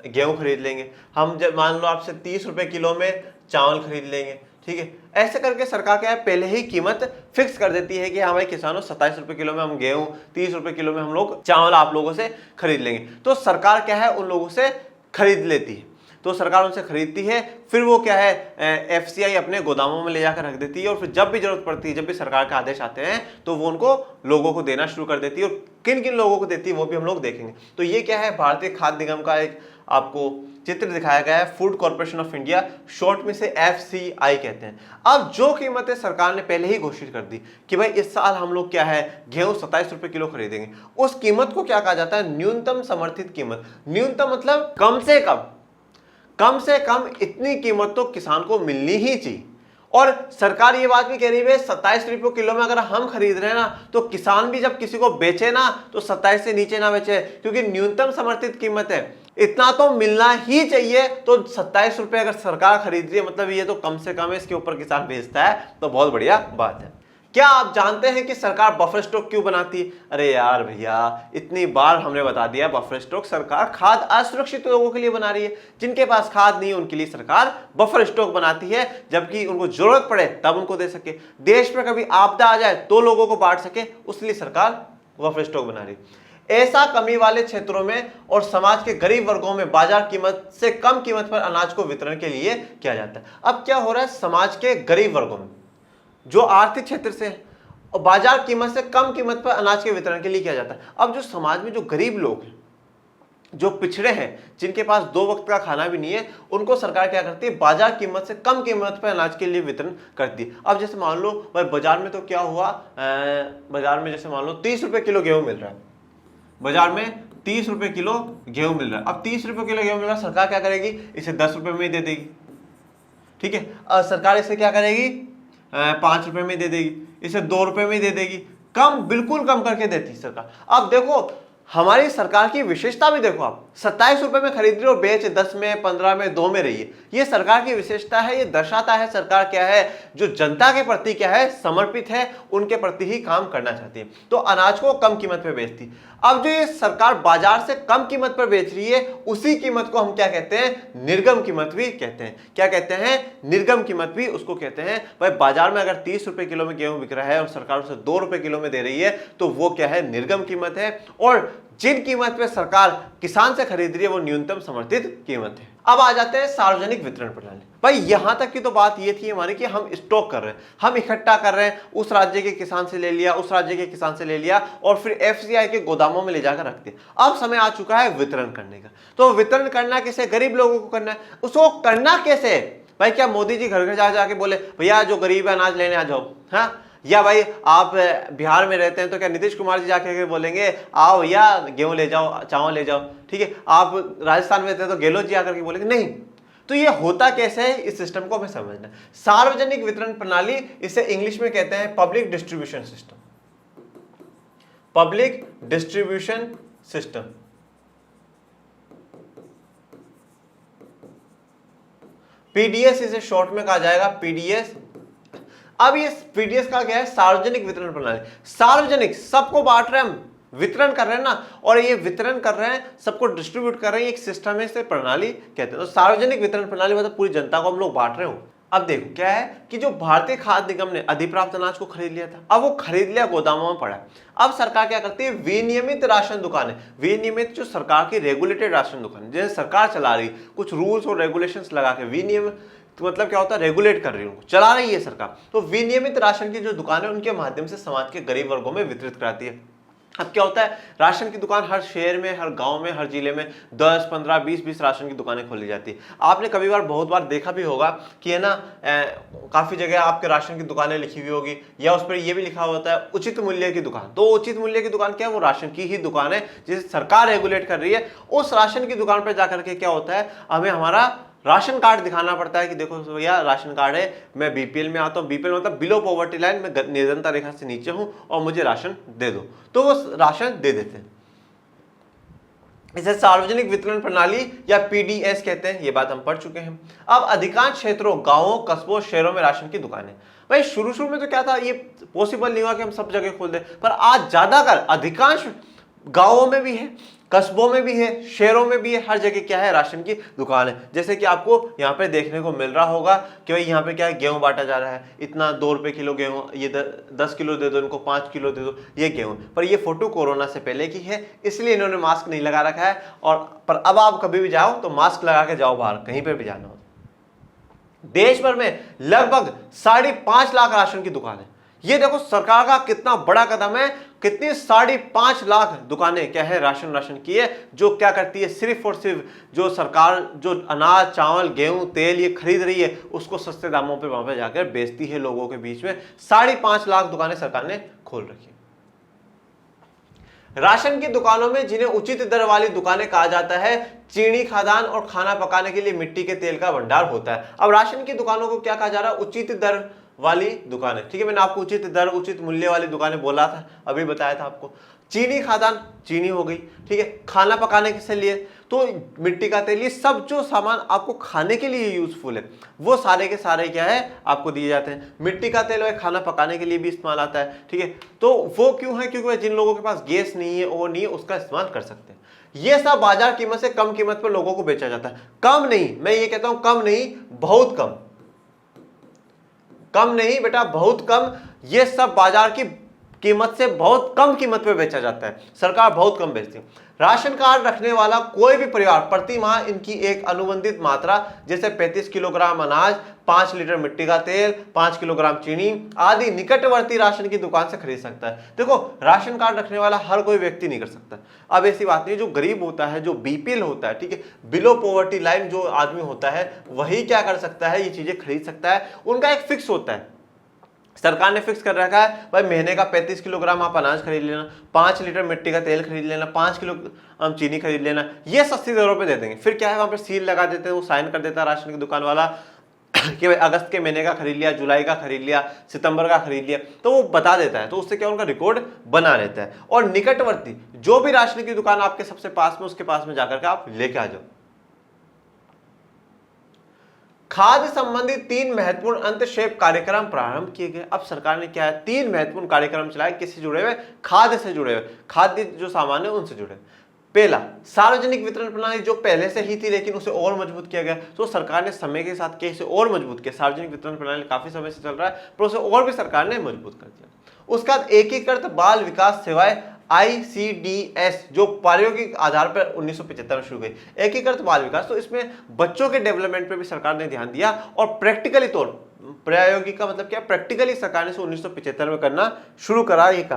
गेहूं खरीद लेंगे। हम जब मान लो आपसे 30 रुपए किलो में चावल खरीद लेंगे, ठीक है। ऐसे करके सरकार क्या है, पहले ही कीमत फिक्स कर देती है कि हाँ भाई किसानों 27 रुपए किलो में हम गेहूं, 30 रुपए किलो में हम लोग चावल आप लोगों से खरीद लेंगे। तो सरकार क्या है, उन लोगों से खरीद लेती है। तो सरकार उनसे खरीदती है, फिर वो क्या है, एफसीआई अपने गोदामों में ले जाकर रख देती है, और फिर जब भी जरूरत पड़ती है, जब भी सरकार के आदेश आते हैं, तो वो उनको लोगों को देना शुरू कर देती है। और किन किन लोगों को देती है वो भी हम लोग देखेंगे। तो ये क्या है, भारतीय खाद्य निगम का एक आपको चित्र दिखाया गया है, food corporation of India, short में से एफसीआई कहते हैं। अब जो कीमतें सरकार ने पहले ही घोषित कर दी कि भाई इस साल हम लोग क्या है, गेहूं 27 रुपए किलो खरीदेंगे, उस कीमत को क्या कहा जाता है, न्यूनतम समर्थित कीमत। न्यूनतम मतलब कम से कम इतनी कीमत तो किसान को मिलनी ही चाहिए। और सरकार ये बात भी कह रही है 27 रुपये किलो में अगर हम खरीद रहे हैं ना, तो किसान भी जब किसी को बेचे ना तो 27 से नीचे ना बेचे, क्योंकि न्यूनतम समर्थित कीमत है, इतना तो मिलना ही चाहिए। तो 27 रुपये अगर सरकार खरीद रही है, मतलब ये तो कम से कम है, इसके ऊपर किसान बेचता है, तो बहुत बढ़िया बात है। क्या आप जानते हैं कि सरकार बफर स्टॉक क्यों बनाती है? अरे यार भैया, इतनी बार हमने बता दिया, बफर स्टॉक सरकार खाद असुरक्षित लोगों के लिए बना रही है, जिनके पास खाद नहीं है उनके लिए सरकार बफर स्टॉक बनाती है, जबकि उनको जरूरत पड़े तब उनको दे सके, देश में कभी आपदा आ जाए तो लोगों को बांट सके, उसके लिए सरकार बफर स्टॉक बना रही है। ऐसा कमी वाले क्षेत्रों में और समाज के गरीब वर्गों में बाजार कीमत से कम कीमत पर अनाज को वितरण के लिए किया जाता है। अब क्या हो रहा है, समाज के गरीब वर्गों में जो आर्थिक क्षेत्र से है, और बाजार कीमत से कम कीमत पर अनाज के वितरण के लिए किया जाता है। अब जो समाज में जो गरीब लोग हैं, जो पिछड़े हैं, जिनके पास 2 वक्त का खाना भी नहीं है, उनको सरकार क्या करती है, बाजार कीमत से कम कीमत पर अनाज के लिए वितरण करती है। अब जैसे मान लो भाई बाजार में तो क्या हुआ, बाजार में जैसे मान लो 30 रुपये किलो गेहूं मिल रहा है, बाजार में 30 रुपये किलो गेहूं मिल रहा है। अब 30 रुपये किलो गेहूं मिल रहा है, सरकार क्या करेगी, इसे 10 रुपये में दे देगी, ठीक है। सरकार इसे क्या करेगी, 5 रुपए में दे देगी, इसे 2 रुपए में दे देगी, कम, बिल्कुल कम करके देती सरकार। अब देखो हमारी सरकार की विशेषता भी देखो, आप 27 रुपए में खरीद रही हो, बेच 10 में, 15 में, 2 में रही है, ये सरकार की विशेषता है। ये दर्शाता है सरकार क्या है, जो जनता के प्रति क्या है, समर्पित है, उनके प्रति ही काम करना चाहती है, तो अनाज को कम कीमत पे बेचती। अब जो ये सरकार बाजार से कम कीमत पर बेच रही है, उसी कीमत को हम क्या कहते हैं, निर्गम कीमत भी कहते हैं। क्या कहते हैं, निर्गम कीमत भी उसको कहते हैं। भाई बाजार में अगर 30 रुपए किलो में गेहूं बिक रहा है और सरकार उसे 2 रुपए किलो में दे रही है, तो वो क्या है, निर्गम कीमत है। और जिन कीमत पे सरकार किसान से खरीद रही है वो न्यूनतम समर्थित कीमत है। अब आ जाते हैं सार्वजनिक वितरण प्रणाली। भाई यहां तक की तो बात ये थी हमारी कि हम स्टॉक कर रहे हैं, हम इकट्ठा कर रहे हैं, उस राज्य के किसान से ले लिया, उस राज्य के किसान से ले लिया, और फिर एफसीआई के गोदामों में ले जाकर रखते हैं। अब समय आ चुका है वितरण करने का। तो वितरण करना कैसे, गरीब लोगों को करना है, उसको करना कैसे? भाई क्या मोदी जी घर घर जा जाके बोले भैया जो गरीब है अनाज लेने आ जाओ? हाँ, या भाई आप बिहार में रहते हैं तो क्या नीतीश कुमार जी जाके बोलेंगे आओ भैया गेहूं ले जाओ, चावल ले जाओ, ठीक है? आप राजस्थान में रहते हैं तो गहलोत जी आकर के बोलेंगे? नहीं। तो ये होता कैसे है, इस सिस्टम को हमें समझना है। सार्वजनिक वितरण प्रणाली, इसे इंग्लिश में कहते हैं public distribution system. Public distribution system, PDS इसे शॉर्ट में कहा जाएगा, पीडीएस। अब ये पीडीएस का क्या है, सार्वजनिक वितरण प्रणाली। सार्वजनिक, सबको बांट रहे हैं हम, वितरण कर रहे हैं ना, और ये वितरण कर रहे हैं, सबको डिस्ट्रीब्यूट कर रहे हैं, एक सिस्टम है, इसे प्रणाली कहते हैं। तो सार्वजनिक वितरण प्रणाली मतलब पूरी जनता को हम लोग बांट रहे हो। अब देखो क्या है कि जो भारतीय खाद्य निगम ने अधिप्राप्त अनाज को खरीद लिया था, अब वो खरीद लिया, गोदामों में पड़ा है। अब सरकार क्या करती है, विनियमित राशन दुकानें, विनियमित जो सरकार की रेगुलेटेड राशन दुकान जैसे सरकार चला रही, कुछ रूल्स और रेगुलेशंस लगा के, विनियमित तो मतलब क्या होता है, रेगुलेट कर रही है, उनको चला रही है सरकार। तो विनियमित राशन की जो दुकान है उनके माध्यम से समाज के गरीब वर्गों में वितरित कराती है। अब क्या होता है, राशन की दुकान हर शहर में, हर गांव में, हर जिले में 10, 15, 20 राशन की दुकानें खोली जाती है। आपने कभी बार, बहुत बार देखा भी होगा कि है ना, काफी जगह आपके राशन की दुकानें लिखी हुई होगी, या उस पर यह भी लिखा होता है उचित मूल्य की दुकान। तो उचित मूल्य की दुकान क्या है, वो राशन की ही दुकान है जिसे सरकार रेगुलेट कर रही है। उस राशन की दुकान पर जाकर के क्या होता है, हमें हमारा राशन कार्ड दिखाना पड़ता है कि देखो भैया राशन कार्ड है, मैं बीपीएल में आता हूँ, बीपीएल मतलब बिलो पॉवर्टी लाइन, मैं निर्धनता रेखा से नीचे हूं और मुझे राशन दे दो, तो वो राशन दे देते हैं। इसे सार्वजनिक वितरण प्रणाली या पीडीएस कहते हैं, ये बात हम पढ़ चुके हैं। अब अधिकांश क्षेत्रों, गांवों, कस्बों, शहरों में राशन की दुकानें। भाई शुरू में तो क्या था, ये पॉसिबल नहीं हुआ कि हम सब जगह खोल दें, पर आज ज्यादातर अधिकांश गांवों में भी है, कस्बों में भी है, शहरों में भी है, हर जगह क्या है, राशन की दुकान है। जैसे कि आपको यहाँ पे देखने को मिल रहा होगा कि भाई यहाँ पे क्या है, गेहूं बांटा जा रहा है, इतना 2 रुपए किलो गेहूं, ये 10 किलो दे दो, इनको 5 किलो दे दो, ये गेहूं। पर ये फोटो कोरोना से पहले की है, इसलिए इन्होंने मास्क नहीं लगा रखा है। और पर अब आप कभी भी जाओ तो मास्क लगा के जाओ, बाहर कहीं पर भी जाना हो। देश भर में लगभग 5.5 लाख राशन की दुकान है। ये देखो सरकार का कितना बड़ा कदम है, कितनी 5.5 लाख दुकानें क्या है, राशन की है, जो क्या करती है, सिर्फ और सिर्फ जो सरकार जो अनाज, चावल, गेहूं, तेल ये खरीद रही है, उसको सस्ते दामों पे वहां पे जाकर बेचती है लोगों के बीच में। 5.5 लाख दुकानें सरकार ने खोल रखी। राशन की दुकानों में, जिन्हें उचित दर वाली दुकानें कहा जाता है, चीनी खादान और खाना पकाने के लिए मिट्टी के तेल का भंडार होता है। अब राशन की दुकानों को क्या कहा जा रहा है? उचित दर वाली दुकानें। ठीक है, मैंने आपको उचित दर, उचित मूल्य वाली दुकानें बोला था, अभी बताया था आपको। चीनी खादान, चीनी हो गई। ठीक है, खाना पकाने के लिए तो मिट्टी का तेल, ये सब जो सामान आपको खाने के लिए यूजफुल है वो सारे के सारे क्या है आपको दिए जाते हैं। मिट्टी का तेल है, खाना पकाने के लिए भी इस्तेमाल आता है। ठीक है, तो वो क्यों है? क्योंकि जिन लोगों के पास गैस नहीं है, वो नहीं है, उसका इस्तेमाल कर सकते हैं। ये सब बाजार कीमत से कम कीमत पर लोगों को बेचा जाता है। कम नहीं, मैं ये कहता हूं कम नहीं, बहुत कम। कम नहीं बेटा, बहुत कम। ये सब बाजार की कीमत से बहुत कम कीमत पे बेचा जाता है, सरकार बहुत कम बेचती है। राशन कार्ड रखने वाला कोई भी परिवार प्रति माह इनकी एक अनुबंधित मात्रा, जैसे 35 किलोग्राम अनाज, 5 लीटर मिट्टी का तेल, 5 किलोग्राम चीनी आदि निकटवर्ती राशन की दुकान से खरीद सकता है। देखो, राशन कार्ड रखने वाला हर कोई व्यक्ति नहीं कर सकता। अब ऐसी बात नहीं है, जो गरीब होता है, जो बीपीएल होता है, ठीक है, बिलो पॉवर्टी लाइन जो आदमी होता है, वही क्या कर सकता है, ये चीजें खरीद सकता है। उनका एक फिक्स होता है, सरकार ने फिक्स कर रखा है, भाई महीने का 35 किलोग्राम आप अनाज खरीद लेना, 5 लीटर मिट्टी का तेल खरीद लेना, 5 किलो चीनी खरीद लेना, ये सस्ती दरों पे दे देंगे। फिर क्या है, वहां पे सील लगा देते हैं, वो साइन कर देता है राशन की दुकान वाला कि भाई अगस्त के महीने का खरीद लिया, जुलाई का खरीद लिया, सितंबर का खरीद लिया, तो वो बता देता है। तो उससे क्या, उनका रिकॉर्ड बना रहता है। और निकटवर्ती जो भी राशन की दुकान आपके सबसे पास में, उसके पास में जाकर के आप लेके आ जाओ। खाद्य संबंधी 3 महत्वपूर्ण अंतक्षेप कार्यक्रम प्रारंभ किए गए। अब सरकार ने क्या है, 3 महत्वपूर्ण कार्यक्रम चलाए, किससे जुड़े हुए? खाद्य से जुड़े हुए, खाद्य जो सामान है उनसे जुड़े। पहला, सार्वजनिक वितरण प्रणाली, जो पहले से ही थी लेकिन उसे और मजबूत किया गया। तो सरकार ने समय के साथ कैसे और मजबूत किया। सार्वजनिक वितरण प्रणाली काफी समय से चल रहा है, पर उसे और भी सरकार ने मजबूत कर दिया। उसका एकीकृत बाल विकास सेवाएं ICDS, जो प्रायोगिक आधार पर 1975 में शुरू हुई, एकीकृत बाल विकास। तो इसमें बच्चों के डेवलपमेंट पे भी सरकार ने ध्यान दिया, और प्रैक्टिकली तौर, प्रायोगिक का मतलब क्या, प्रैक्टिकली सरकार ने 1975 में करना शुरू करा ये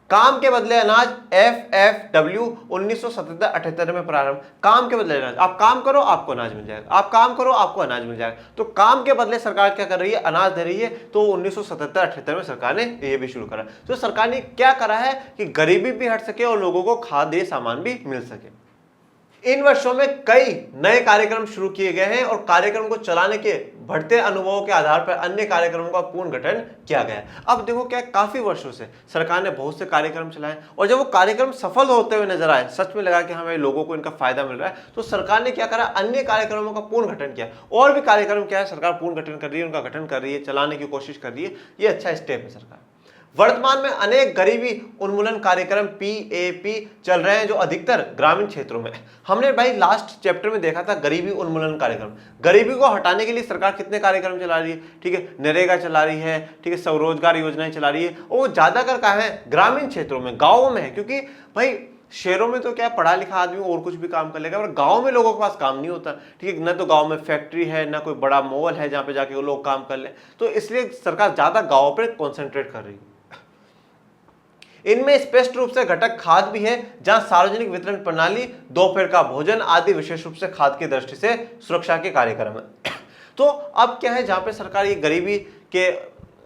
काम के बदले अनाज, FFW 1977-78 में प्रारंभ। काम के बदले अनाज, आप काम करो आपको अनाज मिल जाएगा, आप काम करो आपको अनाज मिल जाएगा। तो काम के बदले सरकार क्या कर रही है, अनाज दे रही है। तो 1977-78 में सरकार ने ये भी शुरू करा। तो सरकार ने क्या करा है कि गरीबी भी हट सके और लोगों को खाद्य सामान भी मिल सके। इन वर्षों में कई नए कार्यक्रम शुरू किए गए हैं, और कार्यक्रम को चलाने के बढ़ते अनुभवों के आधार पर अन्य कार्यक्रमों का पूर्ण गठन किया गया है। अब देखो क्या, काफी वर्षों से सरकार ने बहुत से कार्यक्रम चलाए, और जब वो कार्यक्रम सफल होते हुए नजर आए, सच में लगा कि हमें लोगों को इनका फायदा मिल रहा है, तो सरकार ने क्या करा, अन्य कार्यक्रमों का पूर्ण गठन किया। और भी कार्यक्रम क्या है, सरकार पूर्ण गठन कर रही है, उनका गठन कर रही है, चलाने की कोशिश कर रही है। ये अच्छा स्टेप है सरकार। वर्तमान में अनेक गरीबी उन्मूलन कार्यक्रम PAP चल रहे हैं, जो अधिकतर ग्रामीण क्षेत्रों में। हमने भाई लास्ट चैप्टर में देखा था गरीबी उन्मूलन कार्यक्रम। गरीबी को हटाने के लिए सरकार कितने कार्यक्रम चला रही है, ठीक है, नरेगा चला रही है, ठीक है, स्वरोजगार योजनाएं चला रही है, और वो ज्यादातर कहाँ है, ग्रामीण क्षेत्रों में, गाँवों में है। क्योंकि भाई शहरों में तो क्या पढ़ा लिखा आदमी और कुछ भी काम कर लेगा, पर गांव में लोगों के पास काम नहीं होता। ठीक है, न तो गांव में फैक्ट्री है, ना कोई बड़ा मॉल है जहां पे जाके वो लोग काम कर ले। तो इसलिए सरकार ज्यादा गांवों पर कॉन्सेंट्रेट कर रही है। इनमें स्पष्ट रूप से घटक खाद भी है, जहां सार्वजनिक वितरण प्रणाली, दोपहर का भोजन आदि विशेष रूप से खाद की दृष्टि से सुरक्षा के कार्यक्रम है। तो अब क्या है, जहां पे सरकार ये गरीबी के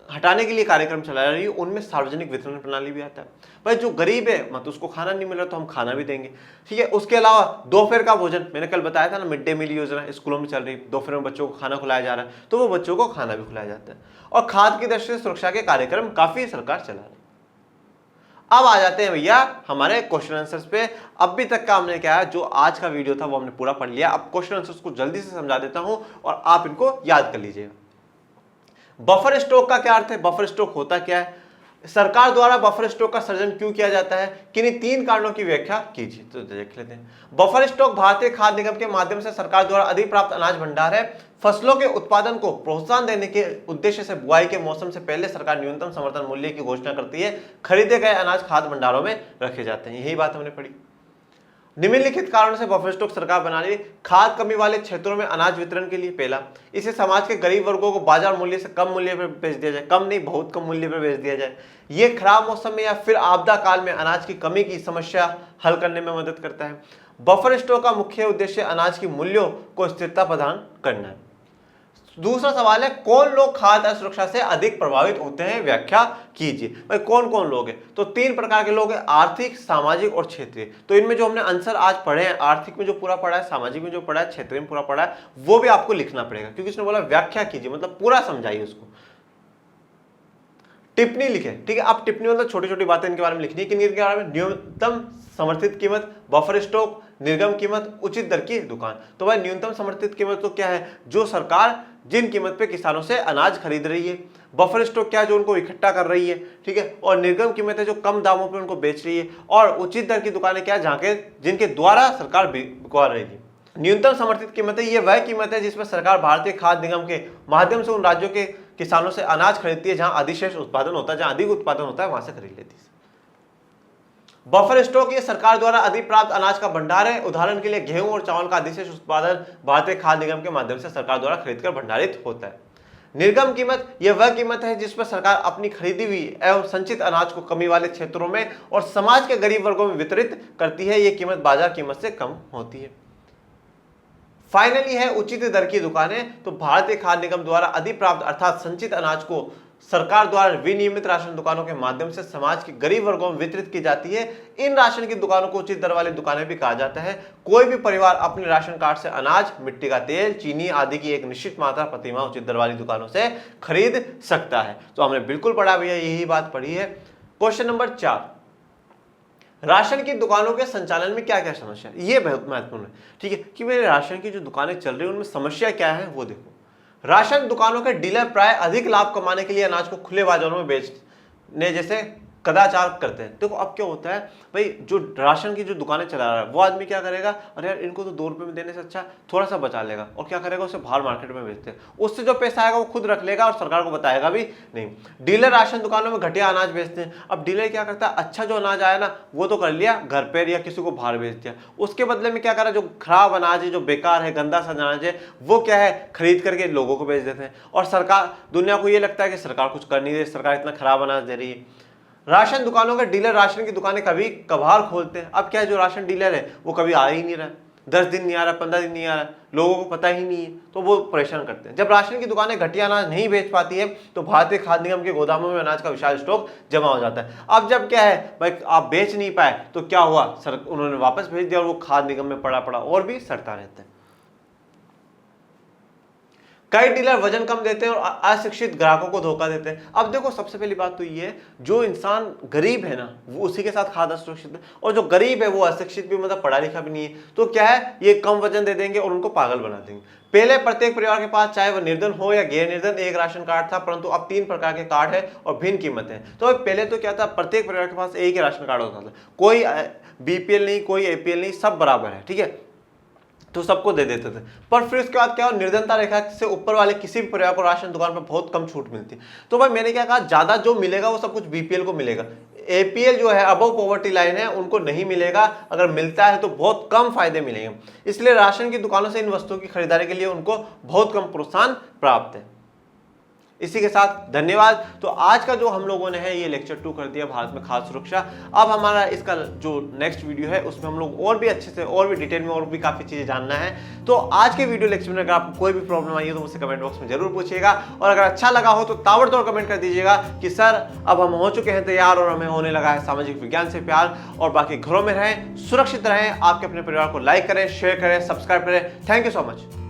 हटाने के लिए कार्यक्रम चला रही है, उनमें सार्वजनिक वितरण प्रणाली भी आता है। भाई जो गरीब है, मतलब उसको खाना नहीं मिल रहा, तो हम खाना भी देंगे। ठीक है, उसके अलावा दोपहर का भोजन, मैंने कल बताया था ना, मिड डे मील योजना स्कूलों में चल रही है, दोपहर में बच्चों को खाना खिलाया जा रहा है, तो वो बच्चों को खाना भी खिलाया जाता है। और खाद की दृष्टि से सुरक्षा के कार्यक्रम काफी सरकार चला रही है। अब आ जाते हैं भैया हमारे क्वेश्चन आंसर्स पे। अभी तक का हमने क्या है, जो आज का वीडियो था वो हमने पूरा पढ़ लिया। अब क्वेश्चन आंसर्स को जल्दी से समझा देता हूं और आप इनको याद कर लीजिएगा। बफर स्टॉक का क्या अर्थ है, बफर स्टॉक होता क्या है, सरकार द्वारा बफर स्टॉक का सृजन क्यों किया जाता है, किन्हीं 3 कारणों की व्याख्या कीजिए। तो देख लेते हैं। बफर स्टॉक भारतीय खाद्य निगम के माध्यम से सरकार द्वारा अधिप्राप्त अनाज भंडार है। फसलों के उत्पादन को प्रोत्साहन देने के उद्देश्य से बुआई के मौसम से पहले सरकार न्यूनतम समर्थन मूल्य की घोषणा करती है। खरीदे गए अनाज खाद्य भंडारों में रखे जाते हैं। यही बात हमने पढ़ी। निम्नलिखित कारणों से बफर स्टॉक सरकार बना रही है। खाद कमी वाले क्षेत्रों में अनाज वितरण के लिए, पहला, इसे समाज के गरीब वर्गों को बाजार मूल्य से कम मूल्य पर बेच दिया जाए, कम नहीं बहुत कम मूल्य पर बेच दिया जाए। ये खराब मौसम में या फिर आपदा काल में अनाज की कमी की समस्या हल करने में मदद करता है। बफर स्टॉक का मुख्य उद्देश्य अनाज की मूल्यों को स्थिरता प्रदान करना है। दूसरा सवाल है, कौन लोग खाद्य असुरक्षा से अधिक प्रभावित होते हैं, व्याख्या कीजिए। भाई कौन कौन लोग हैं? तो 3 प्रकार के लोग हैं, आर्थिक, सामाजिक और क्षेत्रीय। तो इनमें जो हमने आंसर आज पढ़े हैं, आर्थिक में जो पूरा पढ़ा है, सामाजिक में जो पढ़ा है, क्षेत्रीय में पूरा पढ़ा है, वो भी आपको लिखना पड़ेगा, क्योंकि इसने बोला व्याख्या कीजिए, मतलब पूरा समझाइए उसको। टिप्पणी लिखे, ठीक है। अब टिप्पणी मतलब छोटी छोटी बातें इनके बारे में लिखनी है। किन के बारे में? न्यूनतम समर्थित कीमत, बफर स्टॉक, निर्गम कीमत, उचित दर की दुकान। तो भाई न्यूनतम समर्थित कीमत तो क्या है? जो सरकार जिन कीमत पे किसानों से अनाज खरीद रही है। बफर स्टॉक क्या है? जो उनको इकट्ठा कर रही है, ठीक है। और निर्गम कीमत है जो कम दामों पे उनको बेच रही है। और उचित दर की दुकानें क्या है? जहां के जिनके द्वारा सरकार बिकवा रही है। न्यूनतम समर्थित कीमत है, ये वह कीमत है जिसमें सरकार भारतीय खाद्य निगम के माध्यम से उन राज्यों के किसानों से अनाज खरीदती है जहां अधिशेष उत्पादन होता है, जहां अधिक उत्पादन होता है, वहां से खरीद लेती है। बफर स्टॉक ये सरकार द्वारा अधिप्राप्त अनाज का भंडार है। उदाहरण के लिए गेहूं और चावल का अधिशेष उत्पादन भारतीय खाद्य निगम के माध्यम से सरकार द्वारा खरीदकर भंडारित होता है। निर्गम कीमत यह वह कीमत है जिस पर सरकार अपनी खरीदी हुई एवं संचित अनाज को कमी वाले क्षेत्रों में और समाज के गरीब वर्गों में वितरित करती है। यह कीमत बाजार कीमत से कम होती है। फाइनली है उचित दर की दुकानें। तो भारतीय खाद्य निगम द्वारा अधिप्राप्त अर्थात संचित अनाज को सरकार द्वारा विनियमित राशन दुकानों के माध्यम से समाज के गरीब वर्गों में वितरित की जाती है। इन राशन की दुकानों को उचित दर वाली दुकानें भी कहा जाता है। कोई भी परिवार अपने राशन कार्ड से अनाज, मिट्टी का तेल, चीनी आदि की एक निश्चित मात्रा प्रतिमाह उचित दर वाली दुकानों से खरीद सकता है। तो हमने बिल्कुल पढ़ा भैया, यही बात पढ़ी है। क्वेश्चन नंबर 4, राशन की दुकानों के संचालन में क्या क्या समस्या है? ये बहुत महत्वपूर्ण है, ठीक है, कि मेरे राशन की जो दुकानें चल रही है उनमें समस्या क्या है वो देखो। राशन दुकानों के डीलर प्राय अधिक लाभ कमाने के लिए अनाज को खुले बाजारों में बेचने जैसे कदाचार करते हैं। देखो अब क्या होता है भाई, जो राशन की जो दुकानें चला रहा है वो आदमी क्या करेगा, अरे यार इनको तो 2 रुपए में देने से अच्छा थोड़ा सा बचा लेगा, और क्या करेगा, उसे बाहर मार्केट में बेचते हैं। उससे जो पैसा आएगा वो खुद रख लेगा और सरकार को बताएगा भी नहीं। डीलर राशन दुकानों में घटिया अनाज बेचते हैं। अब डीलर क्या करता है, अच्छा जो अनाज आया ना वो तो कर लिया घर पे या किसी को बाहर बेच दिया, उसके बदले में क्या करा, जो खराब अनाज है, जो बेकार है, गंदा सा अनाज है, वो क्या है खरीद करके लोगों को बेच देते हैं। और सरकार, दुनिया को ये लगता है कि सरकार कुछ कर नहीं रही, सरकार इतना खराब अनाज दे रही है। राशन दुकानों का डीलर राशन की दुकानें कभी कभार खोलते हैं। अब क्या है, जो राशन डीलर है वो कभी आ ही नहीं रहा है, 10 दिन नहीं आ रहा, 15 दिन नहीं आ रहा, लोगों को पता ही नहीं है, तो वो परेशान करते हैं। जब राशन की दुकानें घटिया अनाज नहीं बेच पाती है तो भारतीय खाद्य निगम के गोदामों में अनाज का विशाल स्टॉक जमा हो जाता है। अब जब क्या है भाई, आप बेच नहीं पाए तो क्या हुआ, उन्होंने वापस भेज दिया और वो खाद्य निगम में पड़ा और भी सड़ता रहता है। कई डीलर वजन कम देते हैं और अशिक्षित ग्राहकों को धोखा देते हैं। अब देखो सबसे पहली बात तो ये है, जो इंसान गरीब है ना वो उसी के साथ खाद्य असुरक्षित है, और जो गरीब है वो अशिक्षित भी, मतलब पढ़ा लिखा भी नहीं है, तो क्या है ये कम वजन दे देंगे और उनको पागल बना देंगे। पहले प्रत्येक परिवार के पास चाहे वह निर्धन हो या गैर निर्धन एक राशन कार्ड था, परंतु अब 3 प्रकार के कार्ड है और भिन्न कीमत है। तो पहले तो क्या था, प्रत्येक परिवार के पास एक ही राशन कार्ड होता था, कोई बीपीएल नहीं, कोई एपीएल नहीं, सब बराबर है, ठीक है, तो सबको दे देते थे। पर फिर उसके बाद क्या, निर्धनता रेखा से ऊपर वाले किसी भी परिवार को राशन दुकान पर बहुत कम छूट मिलती। तो भाई मैंने क्या कहा, ज्यादा जो मिलेगा वो सब कुछ बीपीएल को मिलेगा, एपीएल जो है अबव पॉवर्टी लाइन है उनको नहीं मिलेगा, अगर मिलता है तो बहुत कम फायदे मिलेंगे। इसलिए राशन की दुकानों से इन वस्तुओं की खरीदारी के लिए उनको बहुत कम प्रोत्साहन प्राप्त है। इसी के साथ धन्यवाद। तो आज का जो हम लोगों ने है ये लेक्चर 2 कर दिया, भारत में खाद्य सुरक्षा। अब हमारा इसका जो नेक्स्ट वीडियो है उसमें हम लोग और भी अच्छे से और भी डिटेल में और भी काफ़ी चीज़ें जानना है। तो आज के वीडियो लेक्चर में अगर आपको कोई भी प्रॉब्लम आई है तो मुझसे कमेंट बॉक्स में जरूर पूछिएगा, और अगर अच्छा लगा हो तो ताबड़तोड़ कमेंट कर दीजिएगा कि सर अब हम हो चुके हैं तैयार और हमें होने लगा है सामाजिक विज्ञान से प्यार। और बाकी घरों में रहें, सुरक्षित रहें, आपके अपने परिवार को लाइक करें, शेयर करें, सब्सक्राइब करें। Thank you so much.